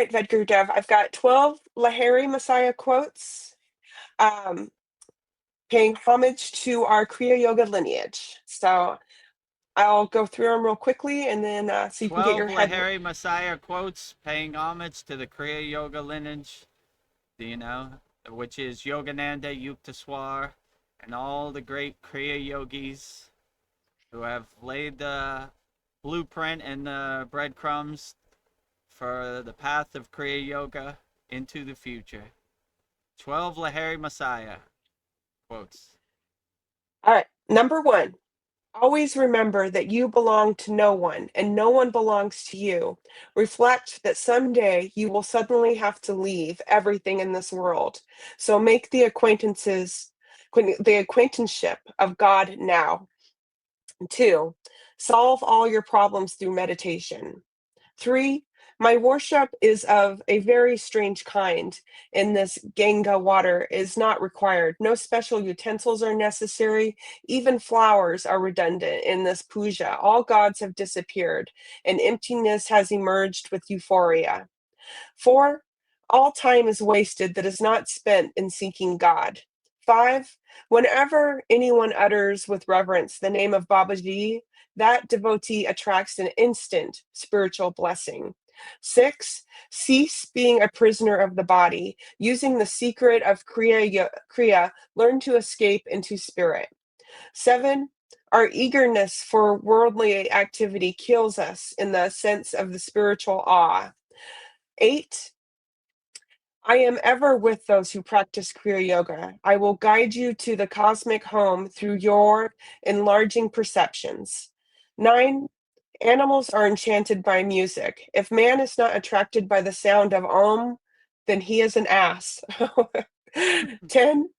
right, Vedguru Dev. I've got 12 Lahiri Mahasaya quotes, um, paying homage to our Kriya Yoga lineage. So I'll go through them real quickly, and then so you can get 12 your head. Lahiri Mahasaya quotes paying homage to the Kriya Yoga lineage, which is Yogananda, Yukteswar, and all the great Kriya yogis who have laid the blueprint and the breadcrumbs for the path of Kriya Yoga into the future. 12 Lahiri Mahasaya quotes. All right, number 1. Always remember that you belong to no one and no one belongs to you. Reflect that someday you will suddenly have to leave everything in this world. So make the acquaintanceship of God now. 2, solve all your problems through meditation. 3, my worship is of a very strange kind. In this Ganga water is not required. No special utensils are necessary. Even flowers are redundant in this puja. All gods have disappeared, and emptiness has emerged with euphoria. 4, all time is wasted that is not spent in seeking God. 5, whenever anyone utters with reverence the name of Babaji, that devotee attracts an instant spiritual blessing. 6, cease being a prisoner of the body. Using the secret of Kriya, learn to escape into spirit. 7, our eagerness for worldly activity kills us in the sense of the spiritual awe. 8, I am ever with those who practice Kriya Yoga. I will guide you to the cosmic home through your enlarging perceptions. 9, animals are enchanted by music. If man is not attracted by the sound of Om, then he is an ass. 10,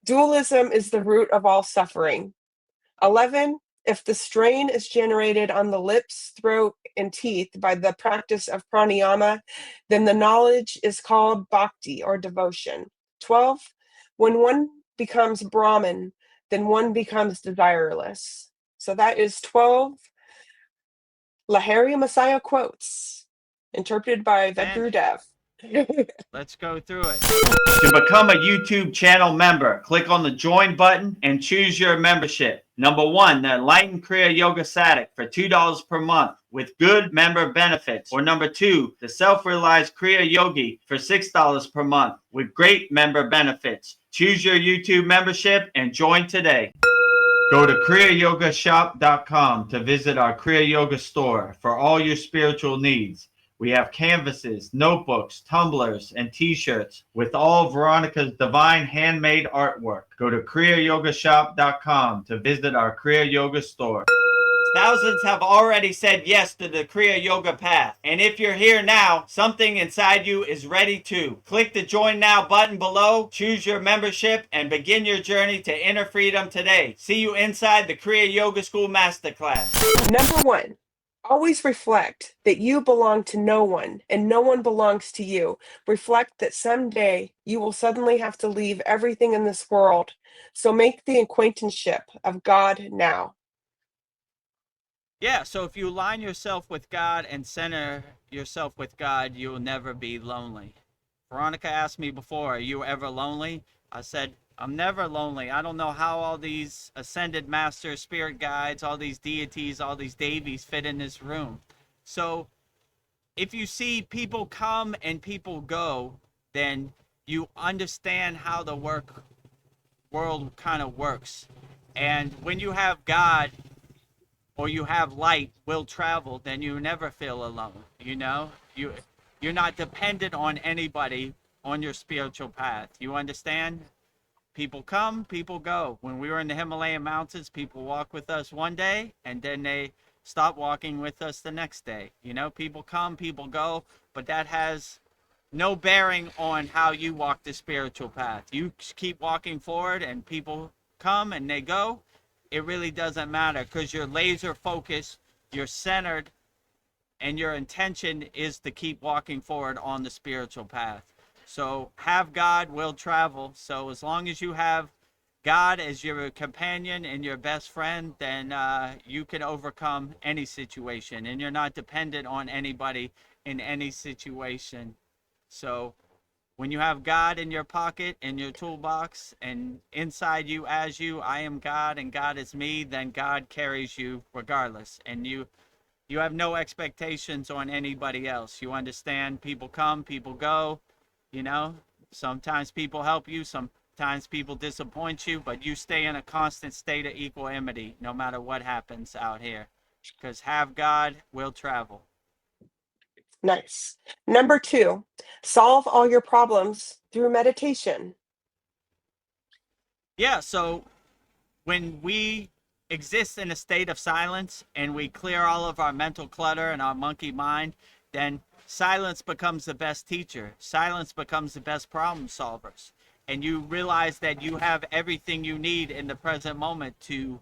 dualism is the root of all suffering. 11, if the strain is generated on the lips, throat, and teeth by the practice of pranayama, then the knowledge is called bhakti or devotion. 12, when one becomes Brahman, then one becomes desireless. So that is 12 Lahiri Mahasaya quotes, interpreted by Vedguru Dev. Let's go through it. To become a YouTube channel member, click on the join button and choose your membership. Number 1, the Enlightened Kriya Yoga Sadik for $2 per month with good member benefits. Or number 2, the Self-Realized Kriya Yogi for $6 per month with great member benefits. Choose your YouTube membership and join today. Go to kriyayogashop.com to visit our Kriya Yoga store for all your spiritual needs. We have canvases, notebooks, tumblers, and t-shirts with all Veronica's divine handmade artwork. Go to kriyayogashop.com to visit our Kriya Yoga store. Thousands have already said yes to the Kriya Yoga path. And if you're here now, something inside you is ready to. Click the Join Now button below, choose your membership, and begin your journey to inner freedom today. See you inside the Kriya Yoga School Masterclass. Number 1, always reflect that you belong to no one and no one belongs to you. Reflect that someday you will suddenly have to leave everything in this world. So make the acquaintanceship of God now. Yeah, so if you align yourself with God and center yourself with God, you will never be lonely. Veronica asked me before, are you ever lonely? I said, I'm never lonely. I don't know how all these ascended masters, spirit guides, all these deities, all these devis fit in this room. So if you see people come and people go, then you understand how the world kind of works. And when you have God or you have light will travel, then you never feel alone. You're not dependent on anybody on your spiritual path. You understand? People come, people go. When we were in the Himalayan mountains, people walk with us one day and then they stop walking with us the next day. People come, people go, but that has no bearing on how you walk the spiritual path. You keep walking forward and people come and they go. It really doesn't matter because you're laser focused, you're centered, and your intention is to keep walking forward on the spiritual path. So have God, will travel. So as long as you have God as your companion and your best friend, then you can overcome any situation and you're not dependent on anybody in any situation. So when you have God in your pocket, in your toolbox, and inside you as you, I am God and God is me, then God carries you regardless. And you have no expectations on anybody else. You understand people come, people go, you know. Sometimes people help you, sometimes people disappoint you, but you stay in a constant state of equanimity no matter what happens out here. Because have God, will travel. Nice. Number 2, solve all your problems through meditation. Yeah, so when we exist in a state of silence and we clear all of our mental clutter and our monkey mind, then silence becomes the best teacher. Silence becomes the best problem solvers. And you realize that you have everything you need in the present moment to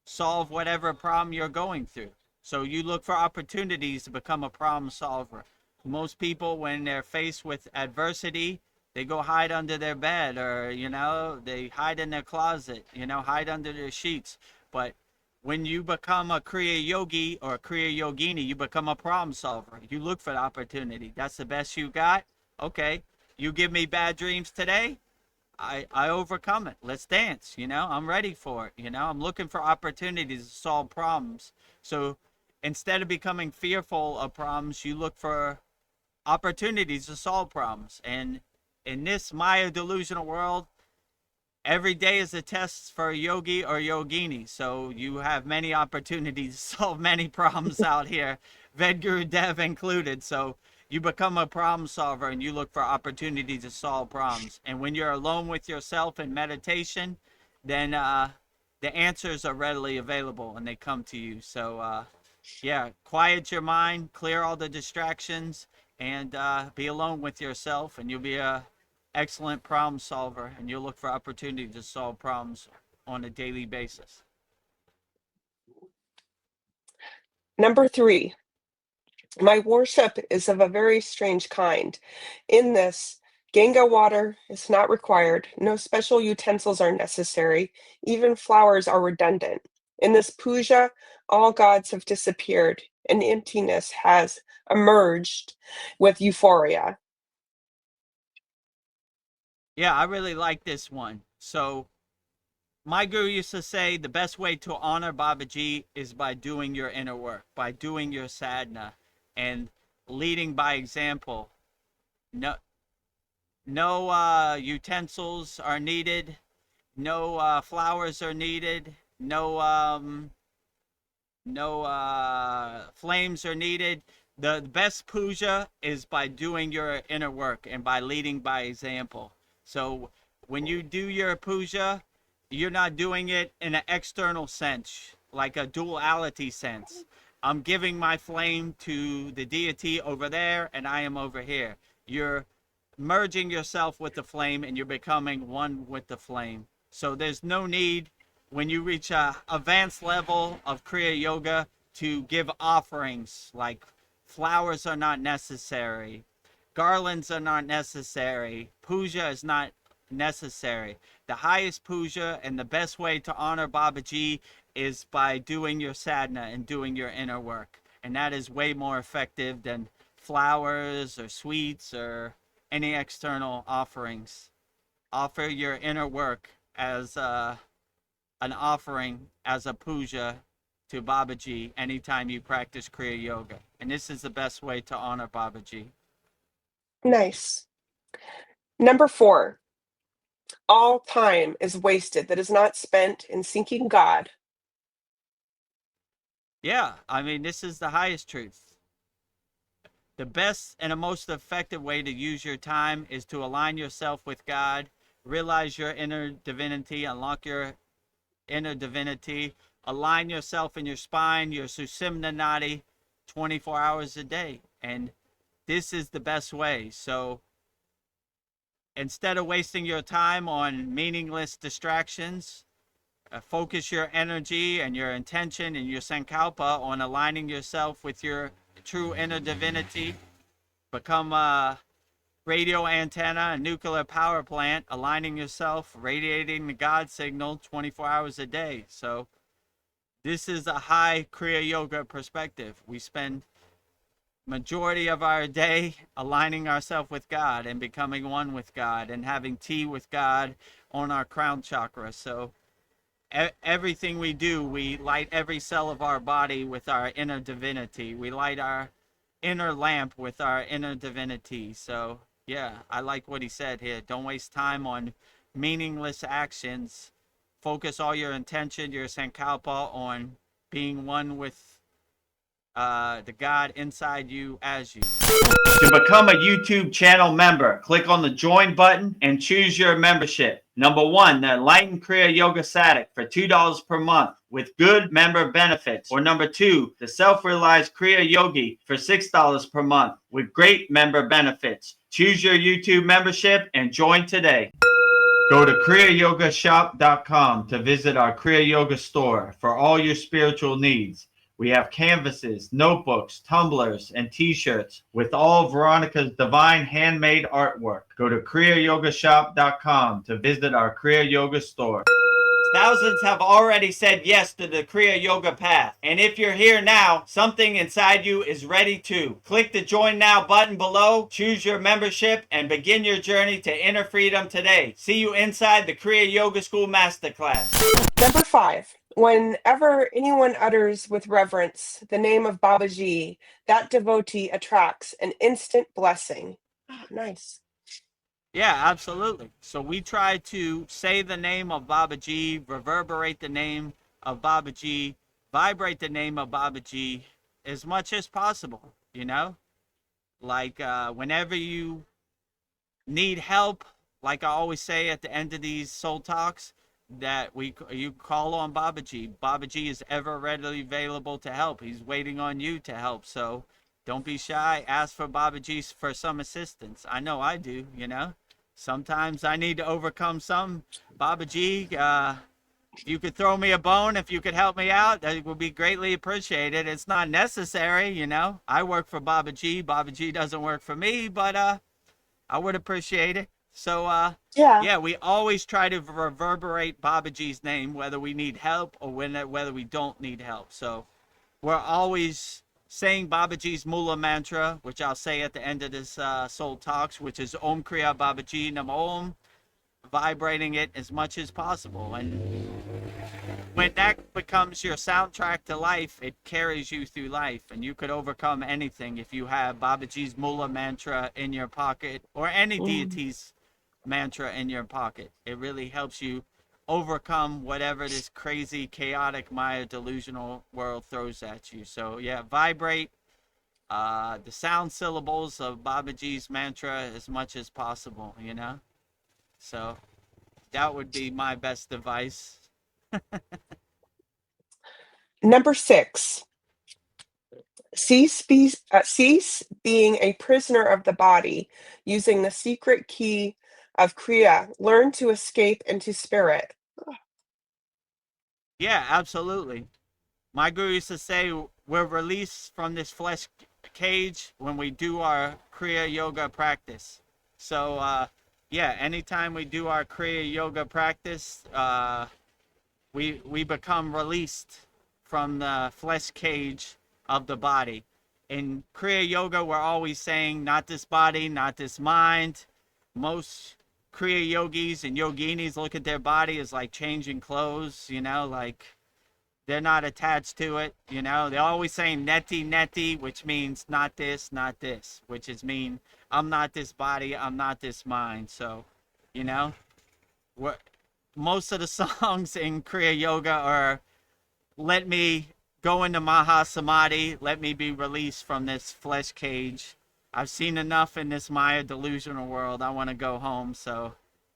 solve whatever problem you're going through. So you look for opportunities to become a problem solver. Most people, when they're faced with adversity, they go hide under their bed, or they hide in their closet, hide under their sheets. But when you become a kriya yogi or a kriya yogini, you become a problem solver. You look for the opportunity. That's the best you got. Okay, you give me bad dreams today, I overcome it. Let's dance. I'm ready for it. I'm looking for opportunities to solve problems. So instead of becoming fearful of problems, you look for opportunities to solve problems. And in this Maya delusional world, every day is a test for a yogi or yogini. So you have many opportunities to solve many problems out here, Vedguru Dev included. So you become a problem solver and you look for opportunities to solve problems. And when you're alone with yourself in meditation, then the answers are readily available and they come to you. So yeah, quiet your mind, clear all the distractions, and be alone with yourself, and you'll be a excellent problem solver, and you'll look for opportunity to solve problems on a daily basis. Number 3, my worship is of a very strange kind. In this, Ganga water is not required, no special utensils are necessary, even flowers are redundant. In this puja, all gods have disappeared, and emptiness has emerged with euphoria. Yeah, I really like this one. So my guru used to say the best way to honor Babaji is by doing your inner work, by doing your sadhana, and leading by example. No, no utensils are needed. No flowers are needed. No flames are needed. The best puja is by doing your inner work and by leading by example. So when you do your puja, you're not doing it in an external sense, like a duality sense. I'm giving my flame to the deity over there and I am over here. You're merging yourself with the flame and you're becoming one with the flame. So there's no need when you reach a advanced level of Kriya Yoga to give offerings. Like flowers are not necessary, garlands are not necessary, puja is not necessary. The highest puja and the best way to honor Babaji is by doing your sadhana and doing your inner work. And that is way more effective than flowers or sweets or any external offerings. Offer your inner work as an offering, as a puja to Babaji anytime you practice Kriya Yoga. And this is the best way to honor Babaji. Nice. Number 4, all time is wasted that is not spent in seeking God. Yeah, I mean, this is the highest truth. The best and the most effective way to use your time is to align yourself with God, realize your inner divinity, unlock your inner divinity, align yourself in your spine, your Sushumna Nadi, 24 hours a day. And this is the best way. So instead of wasting your time on meaningless distractions, focus your energy and your intention and your sankalpa on aligning yourself with your true inner divinity. Become a radio antenna, a nuclear power plant, aligning yourself, radiating the God signal 24 hours a day. So this is a high Kriya Yoga perspective. We spend majority of our day aligning ourselves with God and becoming one with God and having tea with God on our crown chakra. So everything we do, we light every cell of our body with our inner divinity. We light our inner lamp with our inner divinity. So yeah, I like what he said here. Don't waste time on meaningless actions. Focus all your intention, your sankalpa, on being one with the God inside you as you. To become a YouTube channel member, click on the join button and choose your membership. Number one, the Enlightened Kriya Yoga Satic for $2 per month with good member benefits. Or number two, the Self-Realized Kriya Yogi for $6 per month with great member benefits. Choose your YouTube membership and join today. Go to kriyayogashop.com to visit our Kriya Yoga store for all your spiritual needs. We have canvases, notebooks, tumblers, and t-shirts with all Veronica's divine handmade artwork. Go to kriyayogashop.com to visit our Kriya Yoga store. Thousands have already said yes to the Kriya Yoga path. And if you're here now, something inside you is ready to. Click the Join Now button below, choose your membership, and begin your journey to inner freedom today. See you inside the Kriya Yoga School Masterclass. Number 5. Whenever anyone utters with reverence the name of Babaji, that devotee attracts an instant blessing. Oh, nice. Yeah, absolutely. So we try to say the name of Babaji, reverberate the name of Babaji, vibrate the name of Babaji as much as possible, you know? Like whenever you need help, like I always say at the end of these soul talks, that you call on Babaji. Babaji is ever readily available to help. He's waiting on you to help. So don't be shy. Ask for Babaji for some assistance. I know I do, you know. Sometimes I need to overcome some. Babaji, if you could throw me a bone, if you could help me out, that would be greatly appreciated. It's not necessary, you know. I work for Babaji. Babaji doesn't work for me, but I would appreciate it. So Yeah. yeah, we always try to reverberate Babaji's name, whether we need help or whether we don't need help. So we're always saying Babaji's Mula mantra, which I'll say at the end of this Soul Talks, which is Om Kriya Babaji Nam Om, vibrating it as much as possible. And when that becomes your soundtrack to life, it carries you through life, and you could overcome anything if you have Babaji's Mula mantra in your pocket or any deity's mantra in your pocket. It really helps you overcome whatever this crazy, chaotic, Maya delusional world throws at you. So yeah, vibrate the sound syllables of Babaji's mantra as much as possible, you know? So that would be my best advice. Number 6. Cease being a prisoner of the body, using the secret key of Kriya. Learn to escape into spirit. Yeah, absolutely. My guru used to say we're released from this flesh cage when we do our Kriya Yoga practice. So, yeah, anytime we do our Kriya Yoga practice, we become released from the flesh cage of the body. In Kriya Yoga, we're always saying, not this body, not this mind. Most Kriya yogis and yoginis look at their body as like changing clothes, you know, like they're not attached to it, you know. They're always saying neti neti, which means not this, which is mean I'm not this body, I'm not this mind. So, you know, what most of the songs in Kriya Yoga are let me go into Mahasamadhi, let me be released from this flesh cage. I've seen enough in this Maya delusional world. I want to go home. So,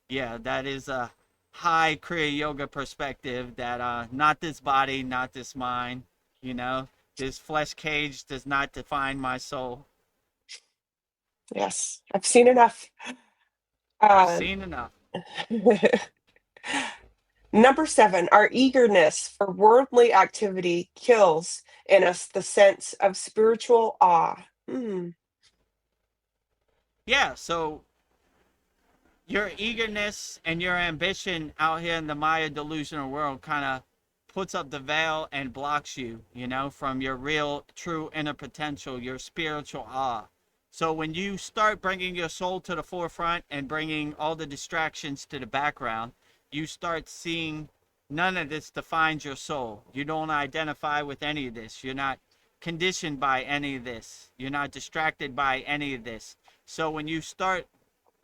yeah, that is a high Kriya Yoga perspective that not this body, not this mind, you know, this flesh cage does not define my soul. Yes, I've seen enough. I've Uh, seen enough. Number 7, our eagerness for worldly activity kills in us the sense of spiritual awe. Yeah, so your eagerness and your ambition out here in the Maya delusional world kind of puts up the veil and blocks you, you know, from your real, true inner potential, your spiritual awe. So when you start bringing your soul to the forefront and bringing all the distractions to the background, you start seeing none of this defines your soul. You don't identify with any of this. You're not conditioned by any of this. You're not distracted by any of this. So when you start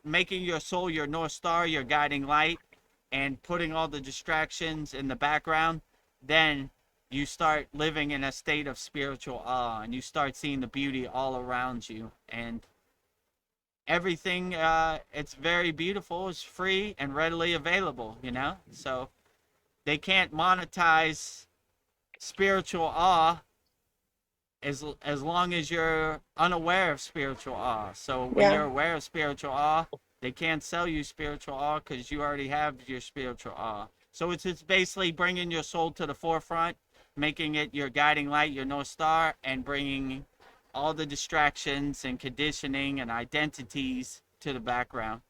making your soul your North Star, your guiding light, and putting all the distractions in the background, then you start living in a state of spiritual awe, and you start seeing the beauty all around you. And everything, it's very beautiful, is free and readily available, you know? So they can't monetize spiritual awe as long as you're unaware of spiritual awe. So when Yeah. you're aware of spiritual awe, they can't sell you spiritual awe because you already have your spiritual awe. So it's basically bringing your soul to the forefront, making it your guiding light, your North Star, and bringing all the distractions and conditioning and identities to the background.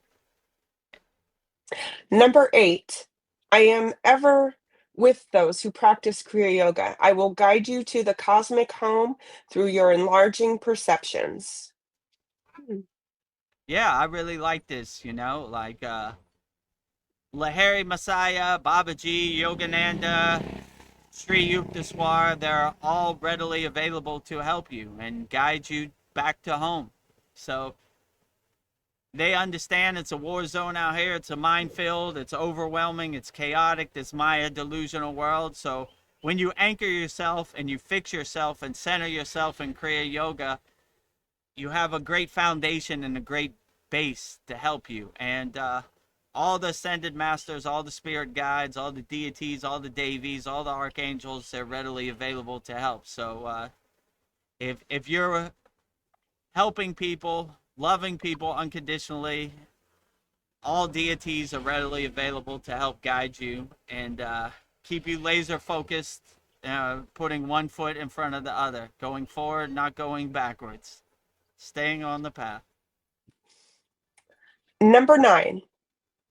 Number 8, I am ever with those who practice Kriya Yoga. I will guide you to the cosmic home through your enlarging perceptions. Hmm. Yeah, I really like this, you know, like Lahiri Mahasaya, Babaji, Yogananda, Sri Yukteswar, they're all readily available to help you and guide you back to home. So they understand it's a war zone out here. It's a minefield. It's overwhelming. It's chaotic. This Maya delusional world. So when you anchor yourself and you fix yourself and center yourself in Kriya Yoga, you have a great foundation and a great base to help you. And all the ascended masters, all the spirit guides, all the deities, all the devis, all the archangels, they're readily available to help. So if you're helping people, loving people unconditionally, all deities are readily available to help guide you and keep you laser focused, putting one foot in front of the other, going forward, not going backwards, staying on the path. Number 9,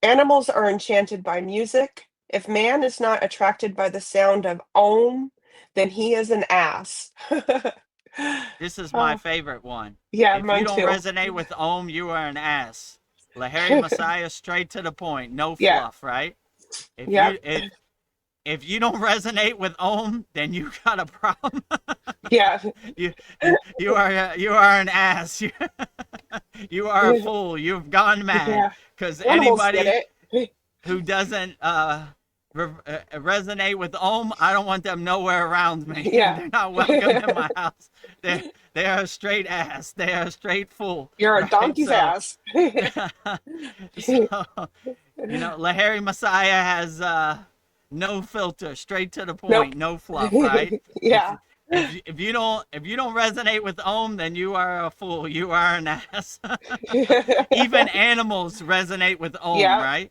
animals are enchanted by music. If man is not attracted by the sound of Om, then he is an ass. This is my Oh, favorite one. yeah, If you mine don't too. resonate with Om, you are an ass. Lahiri Mahasaya, straight to the point, no Yeah, fluff, right? If yep, you if you don't resonate with Om, then you got a problem. yeah, you you are an ass. You are a fool. You've gone mad. yeah. Because Animals get anybody it. who doesn't resonate with Om, I don't want them nowhere around me. Yeah. They're not welcome in my house. They are a straight ass. They are a straight fool, You're a right? donkey's So, ass. so you know, Lahiri Mahasaya has no filter, straight to the Nope. point, no fluff, right? If Yeah. if you don't resonate with Om, then you are a fool. You are an ass. Even animals resonate with Om, Yeah. right?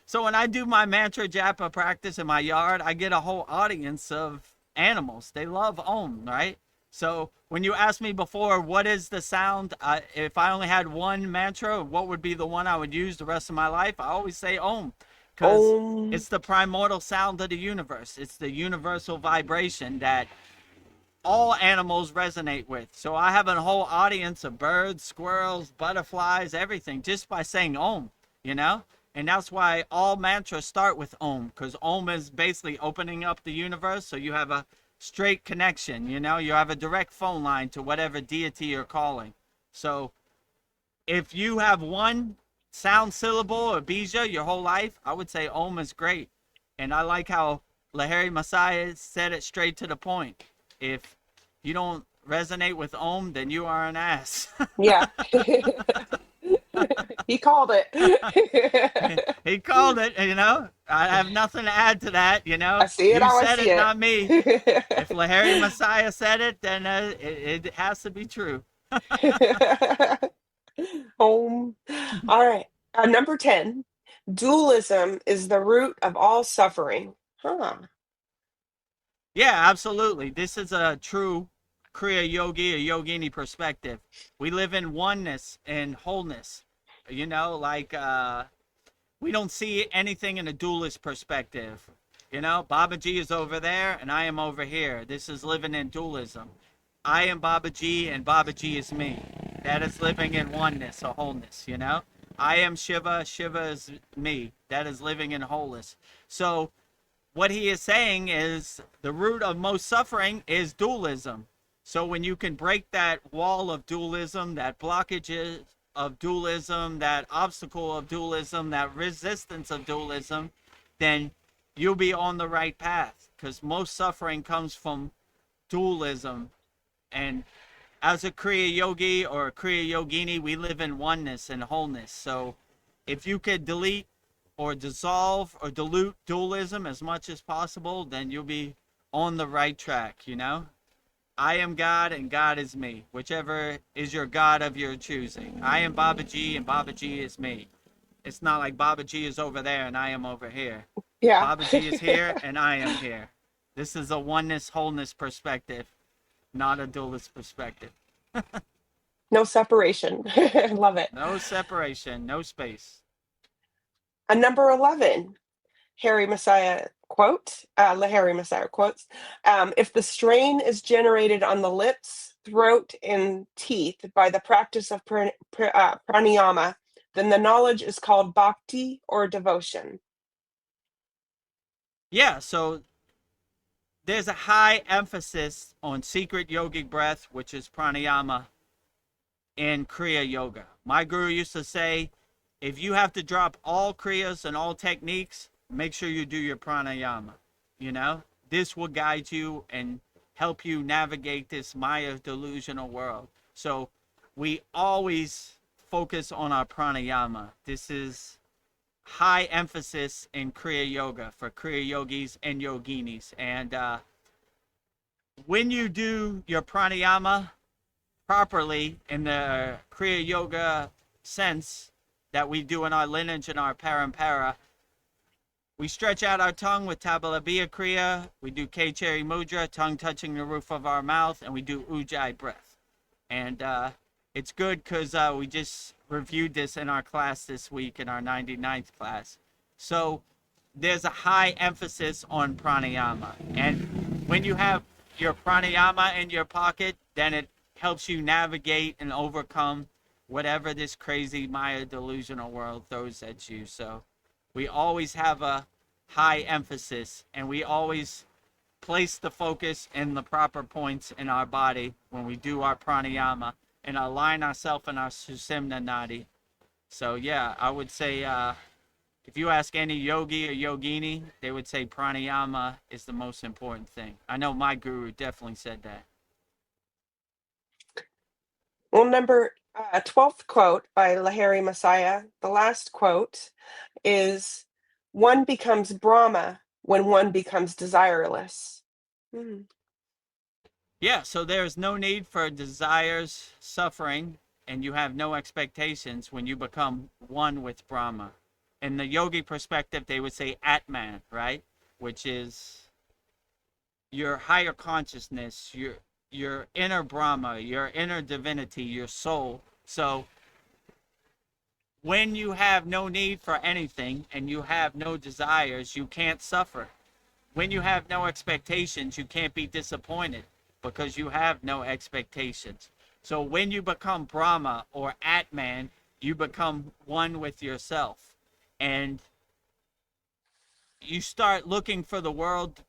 So when I do my mantra japa practice in my yard, I get a whole audience of animals. They love Om, right? So when you asked me before, what is the sound? If I only had one mantra, what would be the one I would use the rest of my life? I always say Om, because Om. it's the primordial sound of the universe. It's the universal vibration that all animals resonate with. So I have a whole audience of birds, squirrels, butterflies, everything, just by saying Om, you know? And that's why all mantras start with Om, because Om is basically opening up the universe. So you have a straight connection, you know? You have a direct phone line to whatever deity you're calling. So if you have one sound syllable or bija your whole life, I would say Om is great. And I like how Lahiri Mahasaya said it straight to the point. If you don't resonate with Om, then you are an ass. Yeah. He called it. He called it, you know. I have nothing to add to that, you I know. see it You how I said see it, not me. If it. Lahiri Mahasaya said it, then it has to be true. Om. All right. Number 10. Dualism is the root of all suffering. Huh. Yeah, absolutely. This is a true Kriya Yogi or Yogini perspective. We live in oneness and wholeness. You know, like we don't see anything in a dualist perspective. You know, Babaji is over there and I am over here. This is living in dualism. I am Babaji and Babaji is me. That is living in oneness, a wholeness, you know? I am Shiva, Shiva is me. That is living in wholeness. So what he is saying is the root of most suffering is dualism. So when you can break that wall of dualism, that blockage of dualism, that obstacle of dualism, that resistance of dualism, then you'll be on the right path, because most suffering comes from dualism. And as a Kriya yogi or a Kriya yogini, we live in oneness and wholeness. So if you could delete or dissolve or dilute dualism as much as possible, then you'll be on the right track, you know? I am God and God is me, whichever is your God of your choosing. I am Babaji and Babaji is me. It's not like Babaji is over there and I am over here. Yeah. Babaji is here and I am here. This is a oneness, wholeness perspective, not a dualist perspective. No separation. Love it. No separation, no space. And number 11, Lahiri Mahasaya quotes, if the strain is generated on the lips, throat, and teeth by the practice of pranayama, then the knowledge is called bhakti or devotion. Yeah, so there's a high emphasis on secret yogic breath, which is pranayama, in Kriya yoga. My guru used to say, if you have to drop all kriyas and all techniques, make sure you do your pranayama. You know, this will guide you and help you navigate this Maya delusional world. So we always focus on our pranayama. This is high emphasis in Kriya yoga for Kriya yogis and yoginis. And when you do your pranayama properly in the Kriya yoga sense that we do in our lineage and our parampara, we stretch out our tongue with Tabalabhiya Kriya, we do K-Cherry Mudra, tongue touching the roof of our mouth, and we do Ujjayi breath. And it's good because we just reviewed this in our class this week, in our 99th class. So there's a high emphasis on pranayama. And when you have your pranayama in your pocket, then it helps you navigate and overcome whatever this crazy Maya delusional world throws at you. So we always have a high emphasis, and we always place the focus in the proper points in our body when we do our pranayama and align ourselves in our Sushumna Nadi. So yeah, I would say if you ask any yogi or yogini, they would say pranayama is the most important thing. I know my guru definitely said that. Well, number 12th quote by Lahiri Mahasaya, the last quote is, one becomes Brahma when one becomes desireless. Yeah, so there's no need for desires, suffering, and you have no expectations when you become one with Brahma. In the yogi perspective, they would say Atman, right? Which is your higher consciousness, your inner Brahma, your inner divinity, your soul. So when you have no need for anything and you have no desires, you can't suffer. When you have no expectations, you can't be disappointed because you have no expectations. So when you become Brahma or Atman, you become one with yourself. And you start looking for the world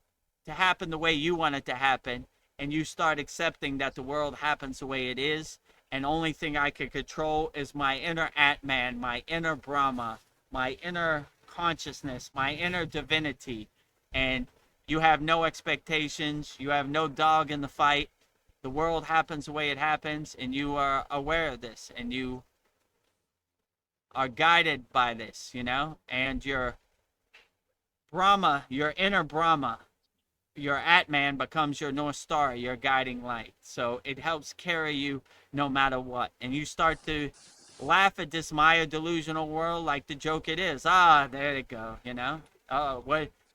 to happen the way you want it to happen. And you start accepting that the world happens the way it is. And only thing I can control is my inner Atman, my inner Brahma, my inner consciousness, my inner divinity. And you have no expectations. You have no dog in the fight. The world happens the way it happens, and you are aware of this, and you are guided by this, you know? And your Brahma, your inner Brahma, your Atman becomes your North Star, your guiding light. So it helps carry you no matter what. And you start to laugh at this Maya delusional world like the joke it is. Ah, there you go, you know? Oh,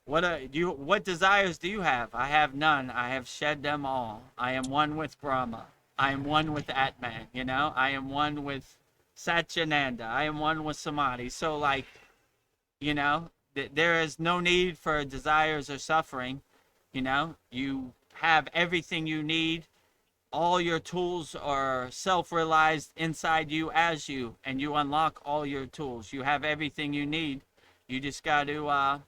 what desires do you have? I have none. I have shed them all. I am one with Brahma. I am one with Atman, you know? I am one with Satyananda. I am one with Samadhi. So like, you know, there is no need for desires or suffering. You know, you have everything you need. All your tools are self-realized inside you as you, and you unlock all your tools. You have everything you need. You just got to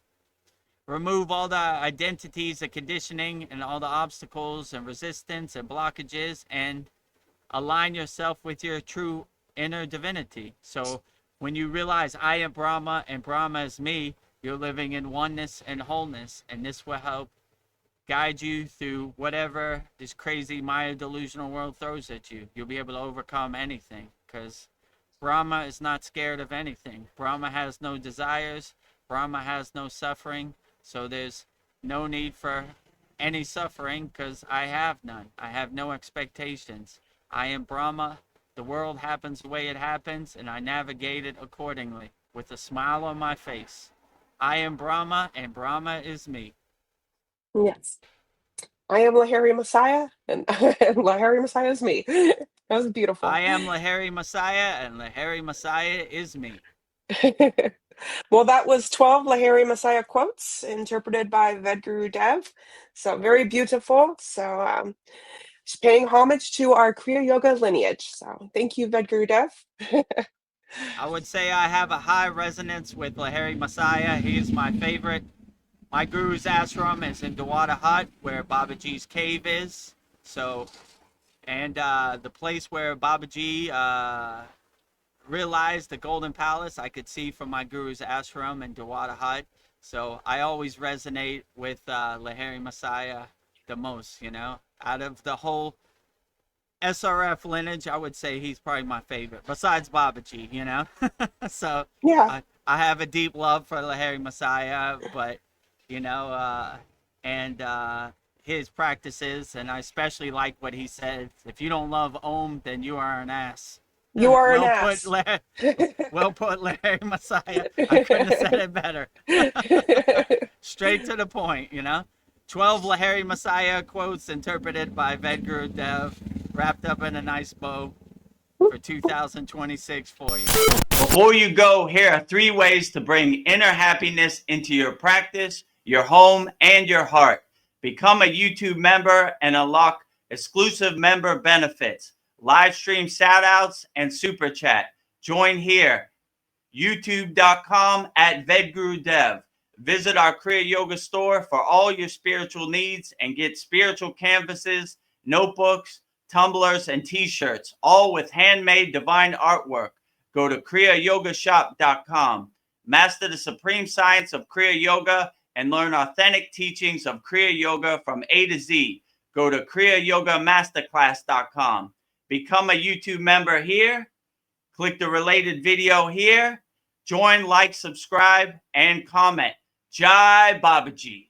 remove all the identities, the conditioning, and all the obstacles and resistance and blockages, and align yourself with your true inner divinity. So when you realize I am Brahma and Brahma is me, you're living in oneness and wholeness, and this will help guide you through whatever this crazy Maya delusional world throws at you. You'll be able to overcome anything, because Brahma is not scared of anything. Brahma has no desires. Brahma has no suffering. So there's no need for any suffering, because I have none. I have no expectations. I am Brahma. The world happens the way it happens, and I navigate it accordingly with a smile on my face. I am Brahma, and Brahma is me. Yes. I am Lahiri Mahasaya, and Lahiri Mahasaya is me. That was beautiful. I am Lahiri Mahasaya, and Lahiri Mahasaya is me. Well, that was 12 Lahiri Mahasaya quotes interpreted by Vedguru Dev. So very beautiful. So just paying homage to our Kriya Yoga lineage. So thank you, Vedguru Dev. I would say I have a high resonance with Lahiri Mahasaya. He is my favorite. My guru's ashram is in Dawada Hut, where Babaji's cave is. So, and the place where Babaji realized the Golden Palace, I could see from my guru's ashram in Dawada Hut. So I always resonate with Lahiri Mahasaya the most, you know. Out of the whole SRF lineage, I would say he's probably my favorite, besides Babaji, you know. So Yeah. I have a deep love for Lahiri Mahasaya, but you know, and his practices, and I especially like what he said. If you don't love Om, then you are an ass. You are an Well put, ass. well put, Lahiri Mahasaya. I couldn't have said it better. Straight to the point, you know. 12 Lahiri Mahasaya quotes interpreted by Vedguru Dev, wrapped up in a nice bow for 2026 for you. Before you go, here are 3 ways to bring inner happiness into your practice, your home, and your heart. Become a YouTube member and unlock exclusive member benefits, live stream shoutouts, and super chat. Join here, youtube.com/VedguruDev. Visit our Kriya Yoga store for all your spiritual needs and get spiritual canvases, notebooks, tumblers, and t-shirts, all with handmade divine artwork. Go to kriyayogashop.com. Master the supreme science of Kriya Yoga and learn authentic teachings of Kriya Yoga from A to Z. Go to kriyayogamasterclass.com. Become a YouTube member here. Click the related video here. Join, like, subscribe, and comment. Jai Babaji.